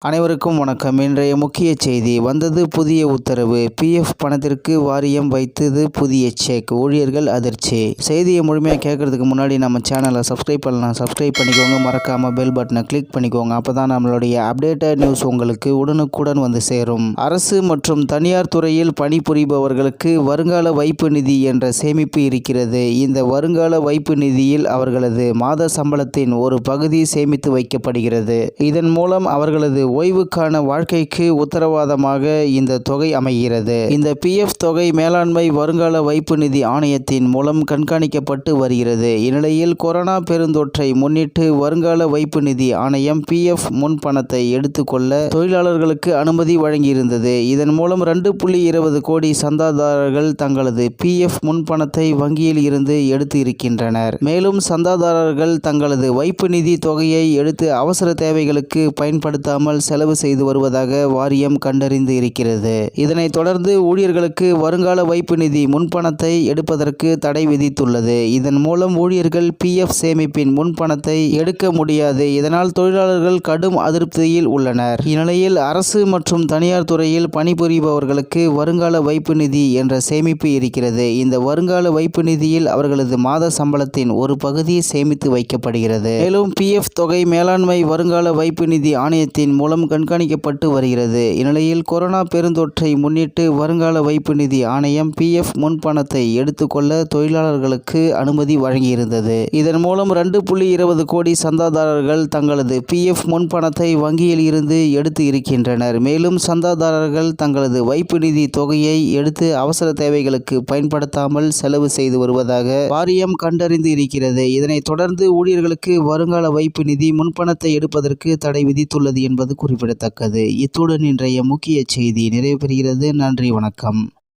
அனைவருக்கும் வணக்கம். இன்றைய முக்கிய செய்தி வந்தது புதிய உத்தரவு. பிஎஃப் பணத்திற்கு வாரியம் வைத்தது புதிய செக். ஊழியர்கள் அதிர்ச்சி. செய்தியை முழுமையாக கேட்கறதுக்கு முன்னாடி நம்ம சேனலை சப்ஸ்கிரைப் பண்ணலாம். சப்ஸ்கிரைப் பண்ணிக்கோங்க. மறக்காம பெல் பட்டனை கிளிக் பண்ணிக்கோங்க. அப்பதான் நம்மளுடைய அப்டேட்டட் நியூஸ் உங்களுக்கு உடனுக்குடன் வந்து சேரும். அரசு மற்றும் தனியார் துறையில் பணிபுரிபவர்களுக்கு வருங்கால வைப்பு நிதி என்ற சேமிப்பு இருக்கிறது. இந்த வருங்கால வைப்பு நிதியில் அவர்களது மாத சம்பளத்தின் ஒரு பகுதி சேமித்து வைக்கப்படுகிறது. இதன் மூலம் அவர்களது ஓய்வுக்கான வாழ்க்கைக்கு உத்தரவாதமாக இந்த தொகை அமைகிறது. இந்த பிஎஃப் தொகை மேலாண்மை வருங்கால வைப்பு நிதி ஆணையத்தின் மூலம் கண்காணிக்கப்பட்டு வருகிறது. இந்நிலையில் கொரோனா பெருந்தொற்றை முன்னிட்டு வருங்கால வைப்பு நிதி ஆணையம் பிஎஃப் முன்பணத்தை எடுத்துக்கொள்ள தொழிலாளர்களுக்கு அனுமதி வழங்கியிருந்தது. இதன் மூலம் 2.20 கோடி சந்தாதாரர்கள் தங்களது பிஎஃப் முன்பணத்தை வங்கியில் இருந்து எடுத்து இருக்கின்றனர். மேலும் சந்தாதாரர்கள் தங்களது வைப்பு நிதி தொகையை எடுத்து அவசர தேவைகளுக்கு பயன்படுத்தாமல் செலவு செய்து வருவதாக வாரியம் கண்டறிந்து இருக்கிறது. இதனைத் தொடர்ந்து ஊழியர்களுக்கு வருங்கால வைப்பு நிதி முன்பணத்தை எடுப்பதற்கு தடை விதித்துள்ளது. இதன் மூலம் ஊழியர்கள் பிஎஃப் சேமிப்பின் முன்பணத்தை எடுக்க முடியாது. இதனால் தொழிலாளர்கள் கடும் அதிருப்தியில் உள்ளனர். இந்நிலையில் அரசு மற்றும் தனியார் துறையில் பணிபுரிபவர்களுக்கு வருங்கால வைப்பு நிதி என்ற சேமிப்பு இருக்கிறது. இந்த வருங்கால வைப்பு நிதியில் அவர்களது மாத சம்பளத்தின் ஒரு பகுதி சேமித்து வைக்கப்படுகிறது. மேலும் பிஎஃப் தொகை மேலாண்மை வருங்கால வைப்பு நிதி ஆணையத்தின் மூலம் கண்காணிக்கப்பட்டு வருகிறது. இந்நிலையில் கொரோனா பெருந்தொற்றை முன்னிட்டு வருங்கால வைப்பு நிதி ஆணையம் பிஎஃப் முன்பணத்தை எடுத்துக்கொள்ள தொழிலாளர்களுக்கு அனுமதி வழங்கியிருந்தது. இதன் மூலம் 2.20 கோடி சந்தாதாரர்கள் தங்களது பிஎஃப் முன்பணத்தை வங்கியில் இருந்து எடுத்து இருக்கின்றனர். மேலும் சந்தாதாரர்கள் தங்களது வைப்பு நிதி தொகையை எடுத்து அவசர தேவைகளுக்கு பயன்படுத்தாமல் செலவு செய்து வருவதாக வாரியம் கண்டறிந்து இருக்கிறது. இதனைத் தொடர்ந்து ஊழியர்களுக்கு வருங்கால வைப்பு நிதி முன்பணத்தை எடுப்பதற்கு தடை விதித்துள்ளது என்பது குறிப்பிடத்தக்கது. இத்துடன் இன்றைய முக்கிய செய்தி நிறைவு பெறுகிறது. நன்றி, வணக்கம்.